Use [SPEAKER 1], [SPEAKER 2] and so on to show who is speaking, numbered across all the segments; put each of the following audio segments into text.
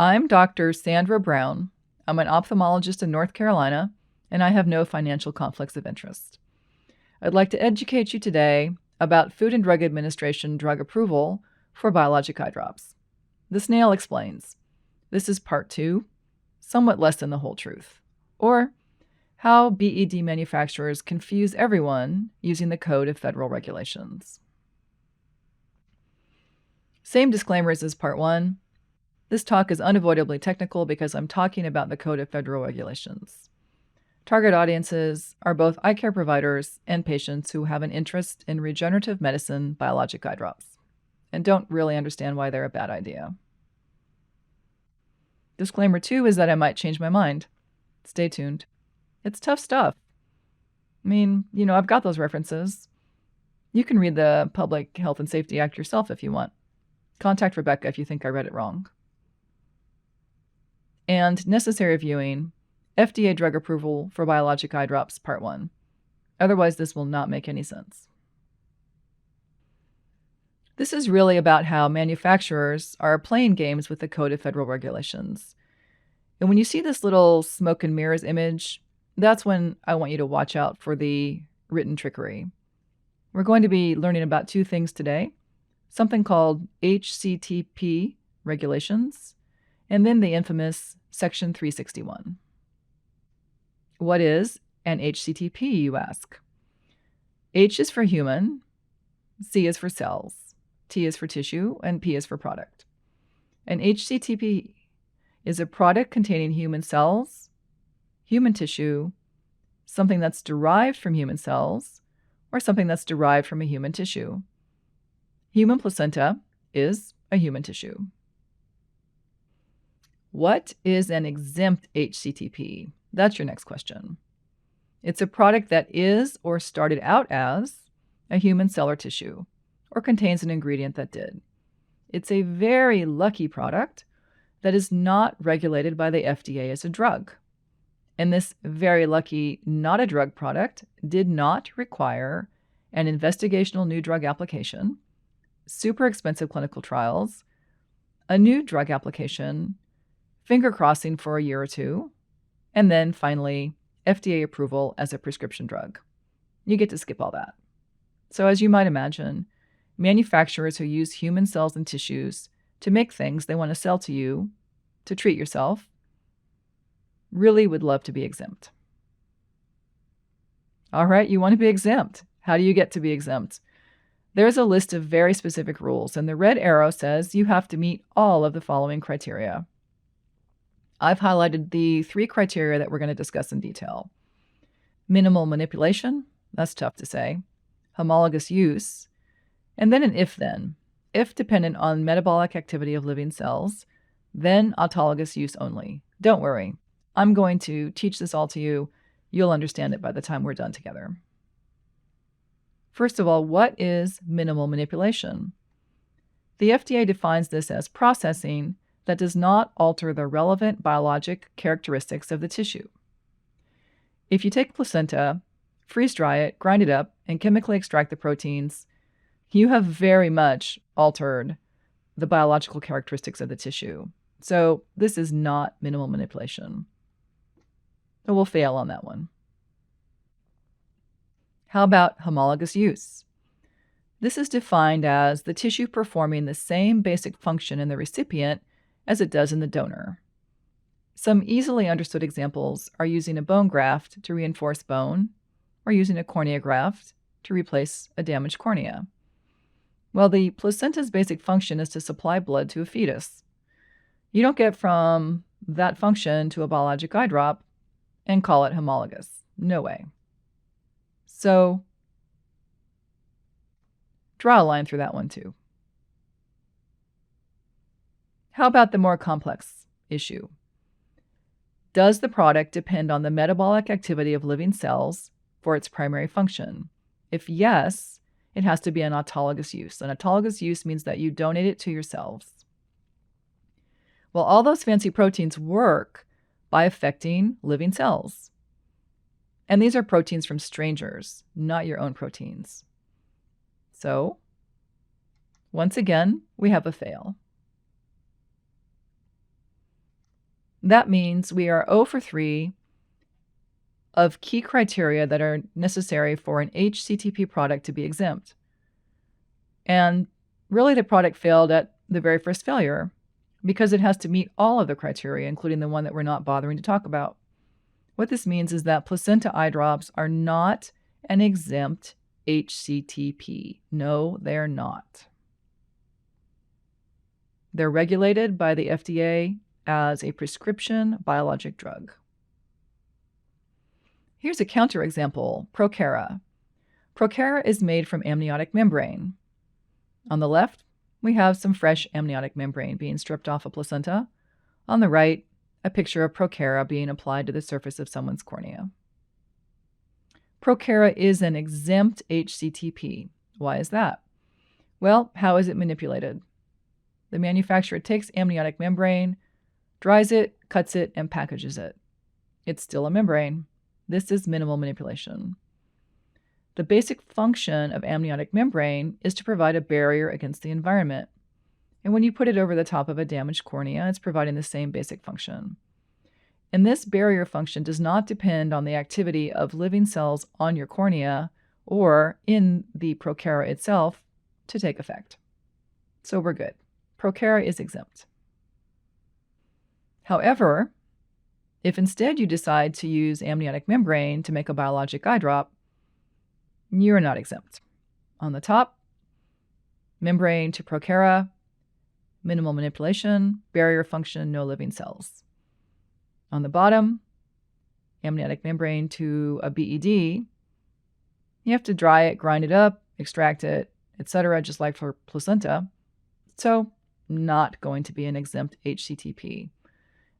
[SPEAKER 1] I'm Dr. Sandra Brown. I'm an ophthalmologist in North Carolina, and I have no financial conflicts of interest. I'd like to educate you today about Food and Drug Administration drug approval for biologic eye drops. The Snail explains. This is part 2, somewhat less than the whole truth, or how BED manufacturers confuse everyone using the Code of Federal Regulations. Same disclaimers as part 1. This talk is unavoidably technical because I'm talking about the Code of Federal Regulations. Target audiences are both eye care providers and patients who have an interest in regenerative medicine biologic eye drops and don't really understand why they're a bad idea. Disclaimer 2 is that I might change my mind. Stay tuned. It's tough stuff. I mean, I've got those references. You can read the Public Health and Safety Act yourself if you want. Contact Rebecca if you think I read it wrong. And necessary viewing, FDA drug approval for biologic eye drops, part 1. Otherwise, this will not make any sense. This is really about how manufacturers are playing games with the Code of Federal Regulations. And when you see this little smoke and mirrors image, that's when I want you to watch out for the written trickery. We're going to be learning about 2 things today, something called HCTP regulations, and then the infamous Section 361. What is an HCTP, you ask? H is for human, C is for cells, T is for tissue, and P is for product. An HCTP is a product containing human cells, human tissue, something that's derived from human cells, or something that's derived from a human tissue. Human placenta is a human tissue. What is an exempt HCTP? That's your next question. It's a product that is or started out as a human cell or tissue, or contains an ingredient that did. It's a very lucky product that is not regulated by the FDA as a drug. And this very lucky not a drug product did not require an investigational new drug application, super expensive clinical trials, a new drug application, finger crossing for a year or 2, and then finally FDA approval as a prescription drug. You get to skip all that. So as you might imagine, manufacturers who use human cells and tissues to make things they want to sell to you to treat yourself really would love to be exempt. All right, you want to be exempt. How do you get to be exempt? There's a list of very specific rules, and the red arrow says you have to meet all of the following criteria. I've highlighted the 3 criteria that we're going to discuss in detail. Minimal manipulation, that's tough to say. Homologous use, and then an if-then. If dependent on metabolic activity of living cells, then autologous use only. Don't worry, I'm going to teach this all to you. You'll understand it by the time we're done together. First of all, what is minimal manipulation? The FDA defines this as processing that does not alter the relevant biologic characteristics of the tissue. If you take placenta, freeze dry it, grind it up, and chemically extract the proteins, you have very much altered the biological characteristics of the tissue. So this is not minimal manipulation. So we'll fail on that one. How about homologous use? This is defined as the tissue performing the same basic function in the recipient as it does in the donor. Some easily understood examples are using a bone graft to reinforce bone, or using a cornea graft to replace a damaged cornea. Well, the placenta's basic function is to supply blood to a fetus. You don't get from that function to a biologic eye drop and call it homologous. No way. So, draw a line through that one too. How about the more complex issue? Does the product depend on the metabolic activity of living cells for its primary function? If yes, it has to be an autologous use. An autologous use means that you donate it to yourselves. Well, all those fancy proteins work by affecting living cells. And these are proteins from strangers, not your own proteins. So, once again, we have a fail. That means we are 0 for 3 of key criteria that are necessary for an HCTP product to be exempt. And really, the product failed at the very first failure because it has to meet all of the criteria, including the one that we're not bothering to talk about. What this means is that placenta eye drops are not an exempt HCTP. No, they're not. They're regulated by the FDA as a prescription biologic drug. Here's a counterexample, Pro-Kera. Pro-Kera is made from amniotic membrane. On the left, we have some fresh amniotic membrane being stripped off a placenta. On the right, a picture of Pro-Kera being applied to the surface of someone's cornea. Pro-Kera is an exempt HCTP. Why is that? Well, how is it manipulated? The manufacturer takes amniotic membrane, dries it, cuts it, and packages it. It's still a membrane. This is minimal manipulation. The basic function of amniotic membrane is to provide a barrier against the environment. And when you put it over the top of a damaged cornea, it's providing the same basic function. And this barrier function does not depend on the activity of living cells on your cornea or in the Pro-Kera itself to take effect. So we're good. Pro-Kera is exempt. However, if instead you decide to use amniotic membrane to make a biologic eye drop, you're not exempt. On the top, membrane to Pro-Kera, minimal manipulation, barrier function, no living cells. On the bottom, amniotic membrane to a BED, you have to dry it, grind it up, extract it, etc., just like for placenta. So, not going to be an exempt HCTP.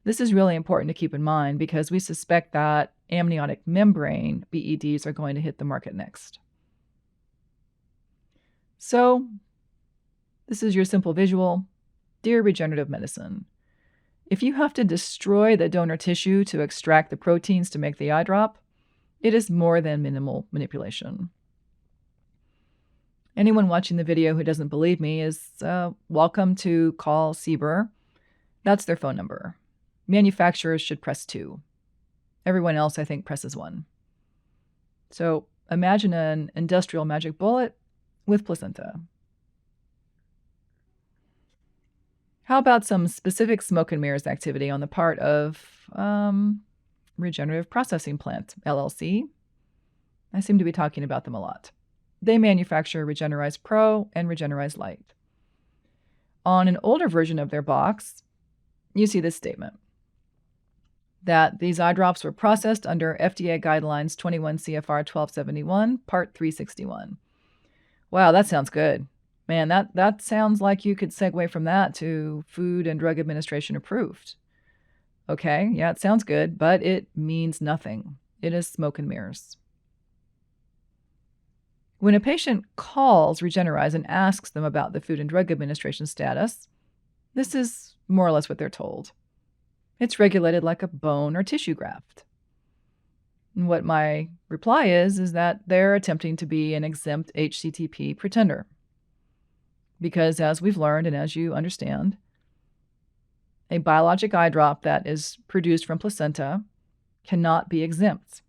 [SPEAKER 1] This is really important to keep in mind because we suspect that amniotic membrane BEDs are going to hit the market next. So, this is your simple visual. Dear regenerative medicine, if you have to destroy the donor tissue to extract the proteins to make the eye drop, it is more than minimal manipulation. Anyone watching the video who doesn't believe me is welcome to call CBER. That's their phone number. Manufacturers should press 2. Everyone else, I think, presses 1. So imagine an industrial magic bullet with placenta. How about some specific smoke and mirrors activity on the part of Regenerative Processing Plant, LLC? I seem to be talking about them a lot. They manufacture Regener-Eyes Pro and Regener-Eyes Lite. On an older version of their box, you see this statement that these eye drops were processed under FDA guidelines 21 CFR 1271, Part 361. Wow, that sounds good. Man, that sounds like you could segue from that to Food and Drug Administration approved. Okay, yeah, it sounds good, but it means nothing. It is smoke and mirrors. When a patient calls Regener-Eyes and asks them about the Food and Drug Administration status, this is more or less what they're told. It's regulated like a bone or tissue graft. And what my reply is that they're attempting to be an exempt HCTP pretender. Because as we've learned and as you understand, a biologic eye drop that is produced from placenta cannot be exempt.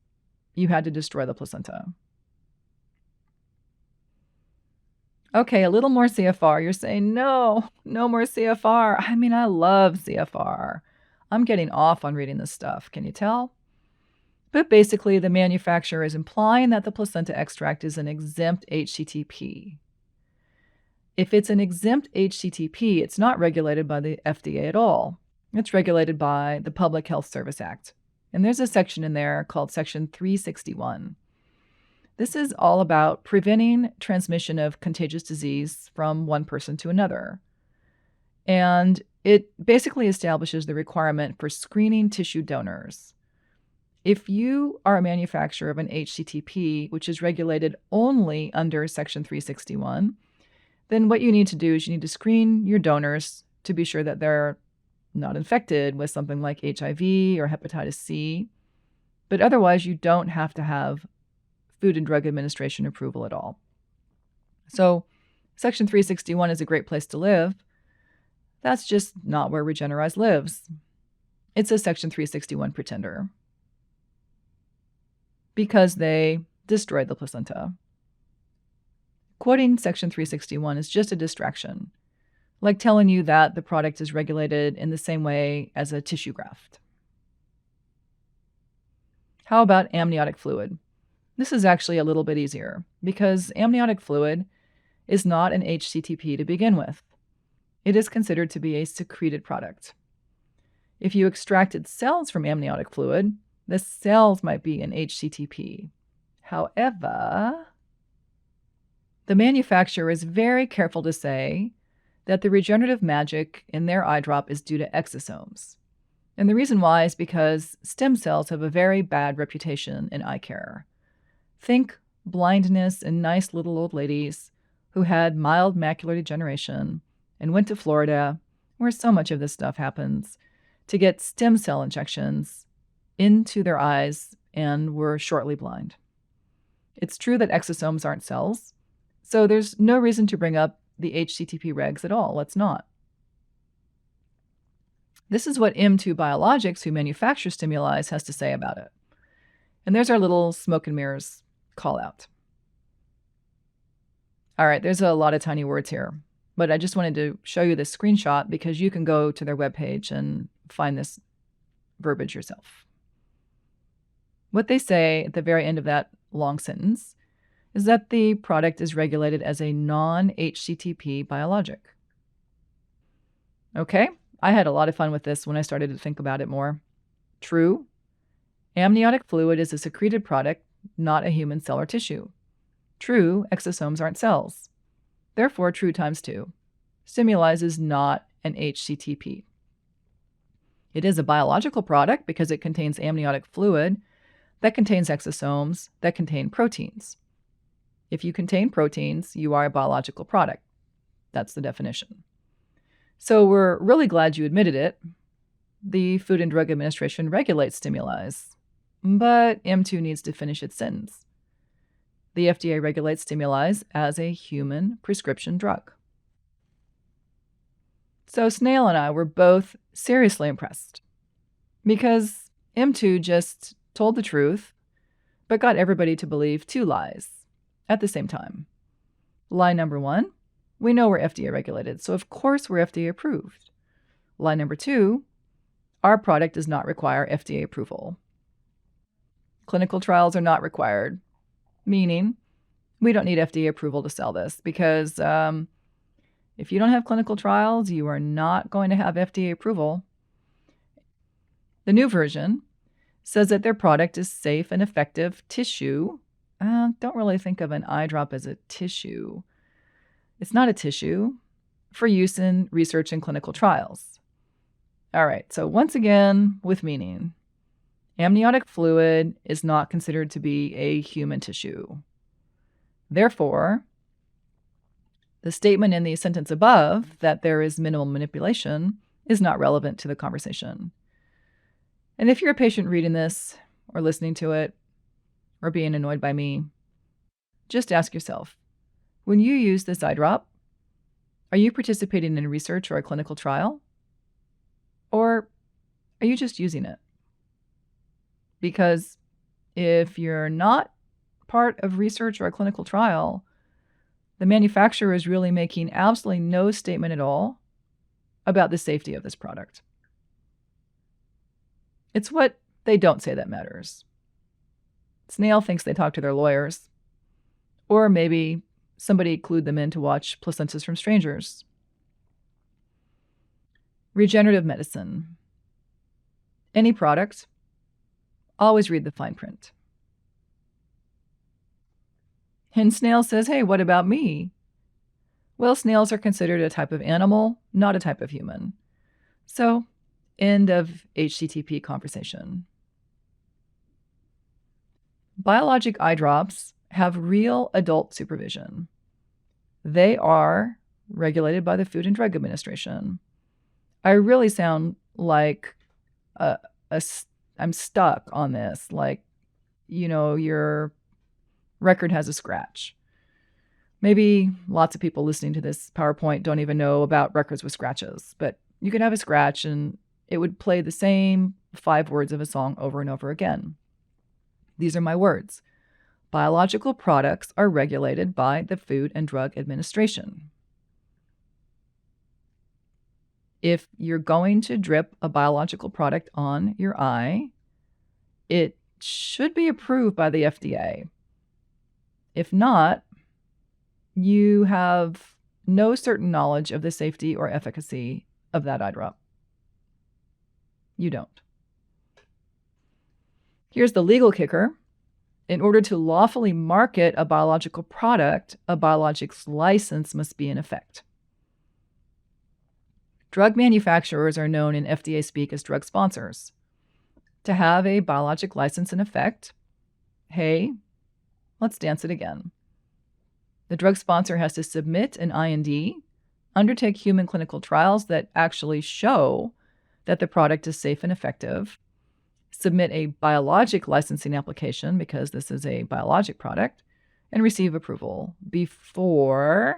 [SPEAKER 1] You had to destroy the placenta. Okay, a little more CFR. You're saying, no more CFR. I mean, I love CFR. I'm getting off on reading this stuff. Can you tell? But basically, the manufacturer is implying that the placenta extract is an exempt HCTP. If it's an exempt HCTP, it's not regulated by the FDA at all. It's regulated by the Public Health Service Act. And there's a section in there called Section 361. This is all about preventing transmission of contagious disease from one person to another. And it basically establishes the requirement for screening tissue donors. If you are a manufacturer of an HCTP, which is regulated only under Section 361, then what you need to do is you need to screen your donors to be sure that they're not infected with something like HIV or hepatitis C. But otherwise, you don't have to have Food and Drug Administration approval at all. So Section 361 is a great place to live. That's just not where Regener-Eyes lives. It's a Section 361 pretender because they destroyed the placenta. Quoting Section 361 is just a distraction, like telling you that the product is regulated in the same way as a tissue graft. How about amniotic fluid? This is actually a little bit easier because amniotic fluid is not an HCTP to begin with. It is considered to be a secreted product. If you extracted cells from amniotic fluid, the cells might be an HCTP. However, the manufacturer is very careful to say that the regenerative magic in their eye drop is due to exosomes. And the reason why is because stem cells have a very bad reputation in eye care. Think blindness in nice little old ladies who had mild macular degeneration and went to Florida, where so much of this stuff happens, to get stem cell injections into their eyes and were shortly blind. It's true that exosomes aren't cells, so there's no reason to bring up the HCTP regs at all. Let's not. This is what M2 Biologics, who manufactures Stimuleyes, has to say about it. And there's our little smoke and mirrors call out. All right, there's a lot of tiny words here, but I just wanted to show you this screenshot because you can go to their webpage and find this verbiage yourself. What they say at the very end of that long sentence is that the product is regulated as a non-HCTP biologic. Okay, I had a lot of fun with this when I started to think about it more. True, amniotic fluid is a secreted product, not a human cell or tissue. True, exosomes aren't cells. Therefore, true times 2. Stimuleyes is not an HCTP. It is a biological product because it contains amniotic fluid that contains exosomes that contain proteins. If you contain proteins, you are a biological product. That's the definition. So we're really glad you admitted it. The Food and Drug Administration regulates Stimuleyes, but M2 needs to finish its sentence. The FDA regulates Stimuleyes as a human prescription drug. So Snail and I were both seriously impressed because M2 just told the truth, but got everybody to believe 2 lies at the same time. Lie number 1, we know we're FDA regulated, so of course we're FDA approved. Lie number 2, our product does not require FDA approval. Clinical trials are not required, meaning we don't need FDA approval to sell this because if you don't have clinical trials, you are not going to have FDA approval. The new version says that their product is safe and effective tissue. Don't really think of an eye drop as a tissue. It's not a tissue for use in research and clinical trials. All right, so once again, with meaning, amniotic fluid is not considered to be a human tissue. Therefore, the statement in the sentence above that there is minimal manipulation is not relevant to the conversation. And if you're a patient reading this or listening to it or being annoyed by me, just ask yourself, when you use this eye drop, are you participating in research or a clinical trial? Or are you just using it? Because if you're not part of research or a clinical trial, the manufacturer is really making absolutely no statement at all about the safety of this product. It's what they don't say that matters. Snail thinks they talk to their lawyers, or maybe somebody clued them in to watch Placentas from Strangers. Regenerative medicine. Any product, always read the fine print. And Snail says, hey, what about me? Well, snails are considered a type of animal, not a type of human. So, end of HCTP conversation. Biologic eye drops have real adult supervision. They are regulated by the Food and Drug Administration. I really sound like I'm stuck on this, like, your record has a scratch. Maybe lots of people listening to this PowerPoint don't even know about records with scratches, but you can have a scratch and it would play the same 5 words of a song over and over again. These are my words. Biological products are regulated by the Food and Drug Administration. If you're going to drip a biological product on your eye, it should be approved by the FDA. If not, you have no certain knowledge of the safety or efficacy of that eye drop. You don't. Here's the legal kicker. In order to lawfully market a biological product, a biologics license must be in effect. Drug manufacturers are known in FDA speak as drug sponsors. To have a biologic license in effect, hey, let's dance it again. The drug sponsor has to submit an IND, undertake human clinical trials that actually show that the product is safe and effective, submit a biologic licensing application because this is a biologic product, and receive approval before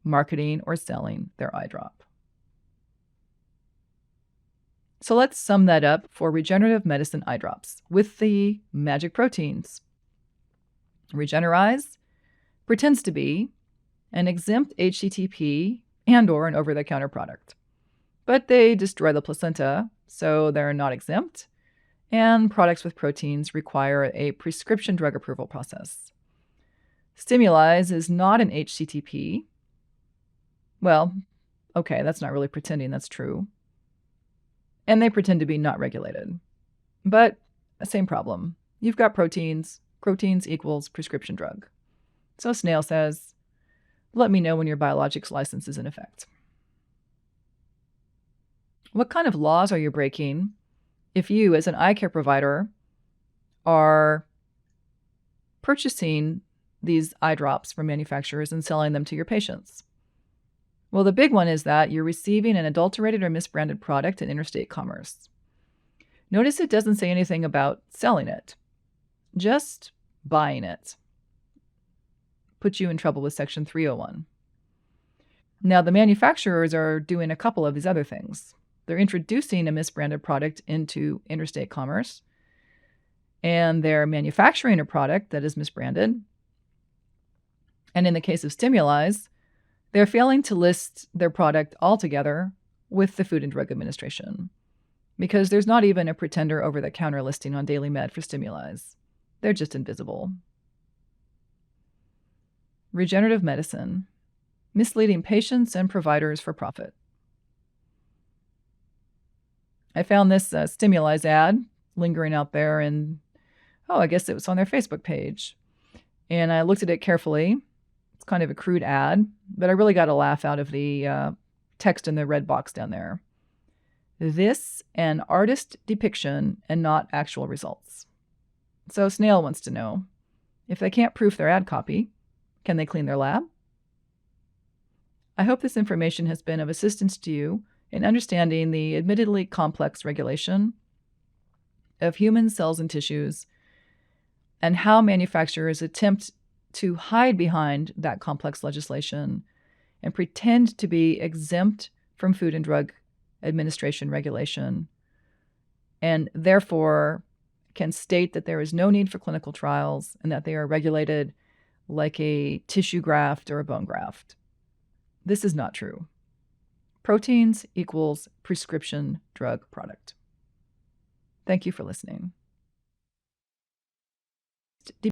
[SPEAKER 1] marketing or selling their eye drop. So let's sum that up for regenerative medicine eye drops with the magic proteins. Regener-Eyes pretends to be an exempt HCTP and/or an over-the-counter product, but they destroy the placenta, so they're not exempt, and products with proteins require a prescription drug approval process. Stimuleyes is not an HCTP. Well, okay, that's not really pretending, that's true. And they pretend to be not regulated. But same problem. You've got proteins. Proteins equals prescription drug. So Snail says, let me know when your biologics license is in effect. What kind of laws are you breaking if you, as an eye care provider, are purchasing these eye drops from manufacturers and selling them to your patients? Well, the big one is that you're receiving an adulterated or misbranded product in interstate commerce. Notice it doesn't say anything about selling it, just buying it. Puts you in trouble with Section 301. Now, the manufacturers are doing a couple of these other things. They're introducing a misbranded product into interstate commerce, and they're manufacturing a product that is misbranded. And in the case of Stimuleyes, they're failing to list their product altogether with the Food and Drug Administration because there's not even a pretender over-the-counter listing on Daily Med for Stimuleyes. They're just invisible. Regenerative medicine, misleading patients and providers for profit. I found this Stimuleyes ad lingering out there, and I guess it was on their Facebook page. And I looked at it carefully. It's kind of a crude ad, but I really got a laugh out of the text in the red box down there. This an artist depiction and not actual results. So Snail wants to know, if they can't proof their ad copy, can they clean their lab? I hope this information has been of assistance to you in understanding the admittedly complex regulation of human cells and tissues and how manufacturers attempt to hide behind that complex legislation and pretend to be exempt from Food and Drug Administration regulation, and therefore can state that there is no need for clinical trials and that they are regulated like a tissue graft or a bone graft. This is not true. Proteins equals prescription drug product. Thank you for listening.